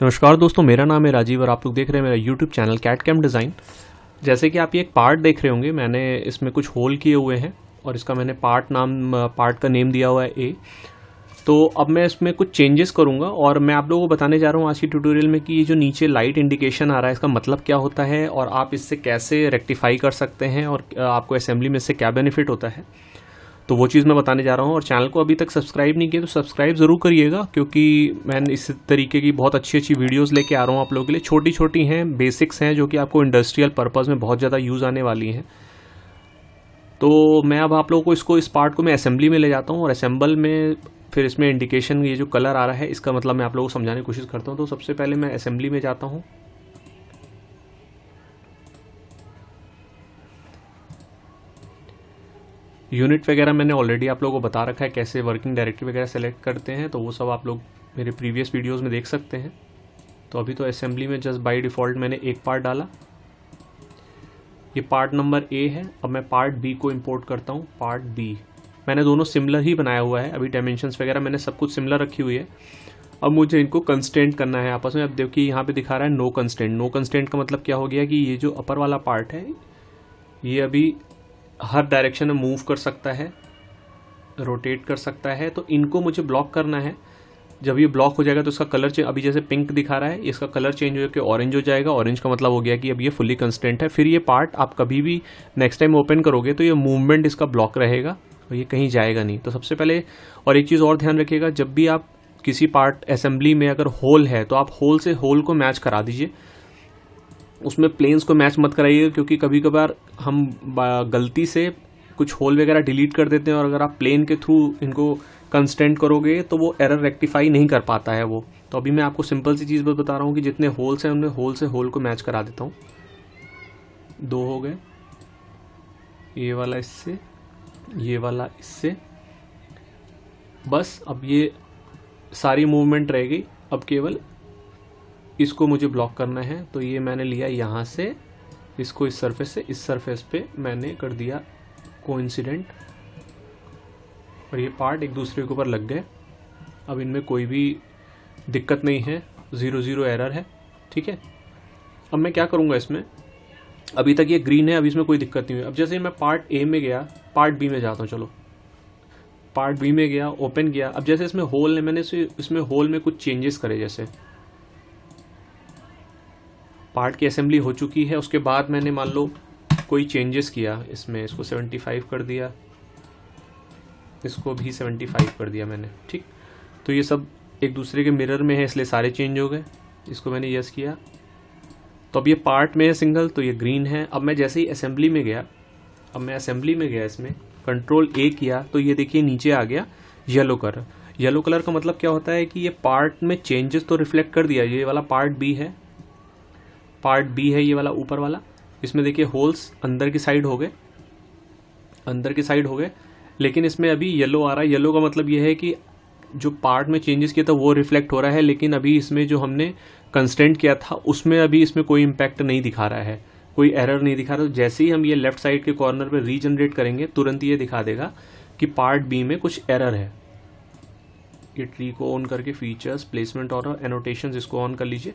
नमस्कार दोस्तों, मेरा नाम है राजीव और आप लोग देख रहे हैं मेरा YouTube channel cat cam design. जैसे कि आप ये एक पार्ट देख रहे होंगे, मैंने इसमें कुछ होल किए हुए हैं और इसका मैंने पार्ट का नेम दिया हुआ है ए। तो अब मैं इसमें कुछ चेंजेस करूंगा और मैं आप लोगों को बताने जा रहा हूँ आज की ट्यूटोरियल में कि ये जो नीचे लाइट इंडिकेशन आ रहा है इसका मतलब क्या होता है और आप इससे कैसे रेक्टिफाई कर सकते हैं और आपको असेंबली में इससे क्या बेनिफिट होता है, तो वो चीज़ मैं बताने जा रहा हूँ। और चैनल को अभी तक सब्सक्राइब नहीं किया तो सब्सक्राइब ज़रूर करिएगा, क्योंकि मैं इस तरीके की बहुत अच्छी अच्छी वीडियोस लेके आ रहा हूँ आप लोगों के लिए। छोटी छोटी हैं, बेसिक्स हैं, जो कि आपको इंडस्ट्रियल पर्पज़ में बहुत ज़्यादा यूज़ आने वाली हैं। तो मैं अब आप लोगों को इस पार्ट को मैं असेंबली में ले जाता हूँ और असेंबल में फिर इसमें इंडिकेशन, ये जो कलर आ रहा है इसका मतलब मैं आप लोगों को समझाने की कोशिश करता हूँ। तो सबसे पहले मैं असेंबली में जाता हूँ। यूनिट वगैरह मैंने ऑलरेडी आप लोगों को बता रखा है, कैसे वर्किंग डायरेक्टरी वगैरह सेलेक्ट करते हैं, तो वो सब आप लोग मेरे प्रीवियस वीडियोस में देख सकते हैं। तो अभी तो असेंबली में जस्ट बाय डिफ़ॉल्ट मैंने एक पार्ट डाला, ये पार्ट नंबर ए है। अब मैं पार्ट बी को इंपोर्ट करता हूँ। पार्ट बी मैंने दोनों सिमिलर ही बनाया हुआ है, अभी डायमेंशंस वगैरह मैंने सब कुछ सिमिलर रखी हुई है। अब मुझे इनको कंस्टेंट करना है आपस में। अब देखिए यहाँ पे दिखा रहा है नो कंस्टेंट। नो कंस्टेंट का मतलब क्या हो गया कि ये जो अपर वाला पार्ट है ये अभी हर डायरेक्शन में मूव कर सकता है, रोटेट कर सकता है, तो इनको मुझे ब्लॉक करना है। जब ये ब्लॉक हो जाएगा तो इसका कलर चेंज, अभी जैसे पिंक दिखा रहा है, इसका कलर चेंज हो के ऑरेंज हो जाएगा। ऑरेंज का मतलब हो गया कि अब ये फुली कंस्टेंट है। फिर ये पार्ट आप कभी भी नेक्स्ट टाइम ओपन करोगे तो ये मूवमेंट इसका ब्लॉक रहेगा और ये कहीं जाएगा नहीं। तो सबसे पहले और एक चीज़ और ध्यान रखिएगा, जब भी आप किसी पार्ट असेंबली में अगर होल है तो आप होल से होल को मैच करा दीजिए, उसमें प्लेन्स को मैच मत कराइएगा, क्योंकि कभी कभार हम गलती से कुछ होल वगैरह डिलीट कर देते हैं और अगर आप प्लेन के थ्रू इनको कंस्टेंट करोगे तो वो एरर रेक्टिफाई नहीं कर पाता है वो। तो अभी मैं आपको सिंपल सी चीज़ बता रहा हूँ कि जितने होल्स हैं उनमें होल से होल को मैच करा देता हूँ। 2 हो गए, ये वाला इससे, ये वाला इससे, बस। अब ये सारी मूवमेंट रह गई, अब केवल इसको मुझे ब्लॉक करना है। तो ये मैंने लिया यहाँ से, इसको इस सरफेस से इस सरफेस पे मैंने कर दिया कोइंसिडेंट और ये पार्ट एक दूसरे के ऊपर लग गए। अब इनमें कोई भी दिक्कत नहीं है, 0 एरर है, ठीक है। अब मैं क्या करूँगा इसमें, अभी तक ये ग्रीन है, अभी इसमें कोई दिक्कत नहीं हुई। अब जैसे मैं पार्ट ए में गया, पार्ट बी में जाता हूँ। चलो पार्ट बी में गया, ओपन किया। अब जैसे इसमें होल है, मैंने इसमें होल में कुछ चेंजेस करे। जैसे पार्ट की असेंबली हो चुकी है, उसके बाद मैंने मान लो कोई चेंजेस किया इसमें, इसको 75 कर दिया, इसको भी 75 कर दिया मैंने, ठीक। तो ये सब एक दूसरे के मिरर में है, इसलिए सारे चेंज हो गए। इसको मैंने यस किया, तो अब ये पार्ट में है सिंगल, तो ये ग्रीन है। अब मैं जैसे ही असेंबली में गया, इसमें कंट्रोल ए किया तो ये देखिए नीचे आ गया येलो कलर। येलो कलर का मतलब क्या होता है कि ये पार्ट में चेंजेस तो रिफ्लेक्ट कर दिया। ये वाला पार्ट बी है, ये वाला ऊपर वाला, इसमें देखिए होल्स अंदर की साइड हो गए, लेकिन इसमें अभी येलो आ रहा है। येलो का मतलब ये है कि जो पार्ट में चेंजेस किया था वो रिफ्लेक्ट हो रहा है, लेकिन अभी इसमें जो हमने कंस्टेंट किया था उसमें अभी इसमें कोई इम्पैक्ट नहीं दिखा रहा है, कोई एरर नहीं दिखा रहा। तो जैसे ही हम ये लेफ्ट साइड के कॉर्नर पे रीजनरेट करेंगे, तुरंत ये दिखा देगा कि पार्ट बी में कुछ एरर है। ये ट्री को ऑन करके फीचर्स, प्लेसमेंट और एनोटेशंस, इसको ऑन कर लीजिए।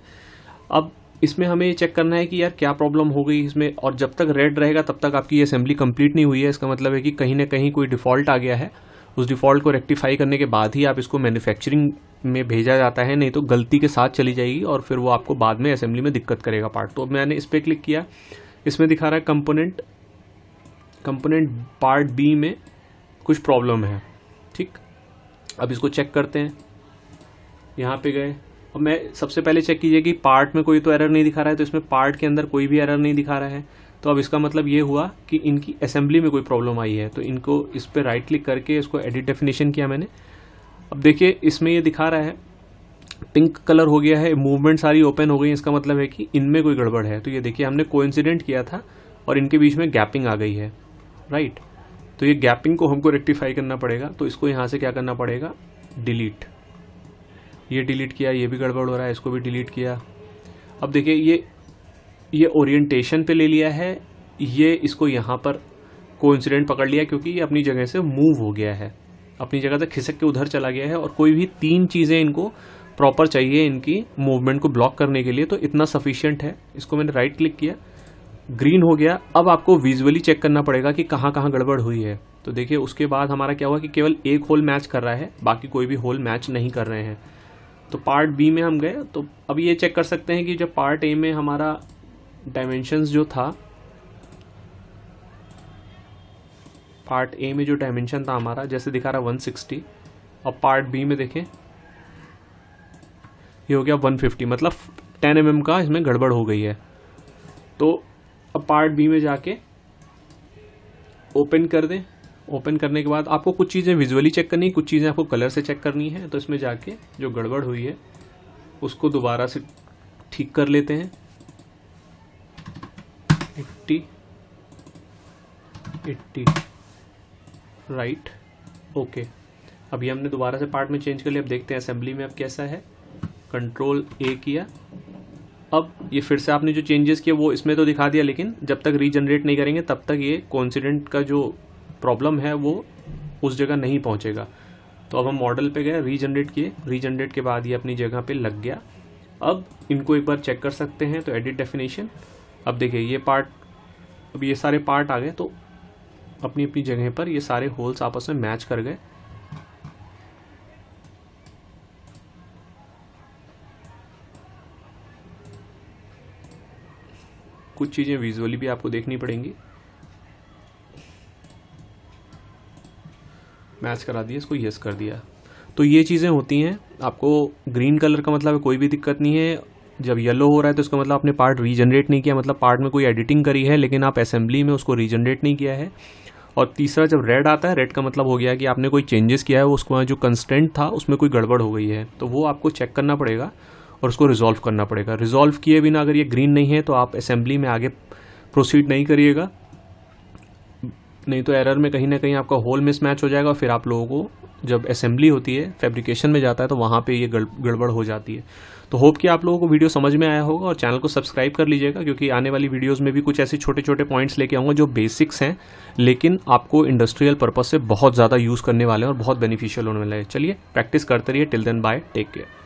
अब इसमें हमें ये चेक करना है कि यार क्या प्रॉब्लम हो गई इसमें, और जब तक रेड रहेगा तब तक आपकी ये असेंबली कंप्लीट नहीं हुई है। इसका मतलब है कि कहीं ना कहीं कोई डिफ़ॉल्ट आ गया है। उस डिफ़ॉल्ट को रेक्टिफाई करने के बाद ही आप इसको मैन्युफैक्चरिंग में भेजा जाता है, नहीं तो गलती के साथ चली जाएगी और फिर वो आपको बाद में असेंबली में दिक्कत करेगा पार्ट। तो अब मैंने इस पर क्लिक किया, इसमें दिखा रहा है कंपोनेंट पार्ट बी में कुछ प्रॉब्लम है, ठीक। अब इसको चेक करते हैं, यहाँ पे गए। अब मैं सबसे पहले चेक कीजिए कि पार्ट में कोई तो एरर नहीं दिखा रहा है, तो इसमें पार्ट के अंदर कोई भी एरर नहीं दिखा रहा है। तो अब इसका मतलब ये हुआ कि इनकी असेंबली में कोई प्रॉब्लम आई है। तो इनको इस पर राइट क्लिक करके इसको एडिट डेफिनेशन किया मैंने। अब देखिए इसमें ये दिखा रहा है पिंक कलर हो गया है, मूवमेंट सारी ओपन हो गई, इसका मतलब है कि इनमें कोई गड़बड़ है। तो ये देखिए हमने कोइंसिडेंट किया था और इनके बीच में गैपिंग आ गई है, राइट। तो ये गैपिंग को हमको रेक्टिफाई करना पड़ेगा। तो इसको यहाँ से क्या करना पड़ेगा, डिलीट। ये डिलीट किया, ये भी गड़बड़ हो रहा है, इसको भी डिलीट किया। अब देखिए ये ओरिएंटेशन पे ले लिया है, ये इसको यहाँ पर कोइंसिडेंट पकड़ लिया, क्योंकि ये अपनी जगह से मूव हो गया है, अपनी जगह से खिसक के उधर चला गया है। और कोई भी 3 चीज़ें इनको प्रॉपर चाहिए इनकी मूवमेंट को ब्लॉक करने के लिए, तो इतना सफिशिएंट है। इसको मैंने राइट क्लिक किया, ग्रीन हो गया। अब आपको विजुअली चेक करना पड़ेगा कि कहाँ कहाँ गड़बड़ हुई है। तो देखिए उसके बाद हमारा क्या हुआ कि केवल एक होल मैच कर रहा है, बाकी कोई भी होल मैच नहीं कर रहे हैं। तो पार्ट बी में हम गए, तो अब ये चेक कर सकते हैं कि जब पार्ट ए में हमारा डायमेंशंस जो था, पार्ट ए में जो डायमेंशन था हमारा जैसे दिखा रहा 160, अब पार्ट बी में देखें ये हो गया 150, मतलब 10 mm का इसमें गड़बड़ हो गई है। तो अब पार्ट बी में जाके ओपन कर दें। ओपन करने के बाद आपको कुछ चीज़ें विजुअली चेक करनी है, कुछ चीज़ें आपको कलर से चेक करनी है। तो इसमें जाके जो गड़बड़ हुई है उसको दोबारा से ठीक कर लेते हैं। 80 राइट, ओके। अभी हमने दोबारा से पार्ट में चेंज कर लिया। अब देखते हैं असेंबली में अब कैसा है। कंट्रोल ए किया, अब ये फिर से आपने जो चेंजेस किए वो इसमें तो दिखा दिया, लेकिन जब तक रीजनरेट नहीं करेंगे तब तक ये कोइंसिडेंट का जो प्रॉब्लम है वो उस जगह नहीं पहुंचेगा। तो अब हम मॉडल पे गए, रीजनरेट किए, रीजनरेट के बाद ये अपनी जगह पे लग गया। अब इनको एक बार चेक कर सकते हैं, तो एडिट डेफिनेशन। अब देखिए ये पार्ट, अब ये सारे पार्ट आ गए, तो अपनी अपनी जगह पर ये सारे होल्स आपस में मैच कर गए। कुछ चीज़ें विजुअली भी आपको देखनी पड़ेंगी। मैच करा दिया, इसको यस कर दिया। तो ये चीज़ें होती हैं। आपको ग्रीन कलर का मतलब है कोई भी दिक्कत नहीं है। जब येलो हो रहा है तो इसका मतलब आपने पार्ट रीजनरेट नहीं किया, मतलब पार्ट में कोई एडिटिंग करी है लेकिन आप असेंबली में उसको रीजनरेट नहीं किया है। और तीसरा जब रेड आता है, रेड का मतलब हो गया कि आपने कोई चेंजेस किया है, उसको जो कंस्टेंट था उसमें कोई गड़बड़ हो गई है। तो वो आपको चेक करना पड़ेगा और उसको रिजॉल्व करना पड़ेगा। रिजॉल्व किए बिना अगर ये ग्रीन नहीं है तो आप असेंबली में आगे प्रोसीड नहीं करिएगा, नहीं तो एरर में कहीं ना कहीं आपका होल मिसमैच हो जाएगा। और फिर आप लोगों को जब असेंबली होती है, फैब्रिकेशन में जाता है, तो वहाँ पे ये गड़बड़ हो जाती है। तो होप कि आप लोगों को वीडियो समझ में आया होगा और चैनल को सब्सक्राइब कर लीजिएगा, क्योंकि आने वाली वीडियोस में भी कुछ ऐसे छोटे छोटे पॉइंट्स लेके आऊँगा जो बेसिक्स हैं, लेकिन आपको इंडस्ट्रियल पर्पज से बहुत ज़्यादा यूज़ करने वाले हैं और बहुत बेनिफिशियल होने वाले हैं। चलिए प्रैक्टिस करते रहिए। Till then bye, take care.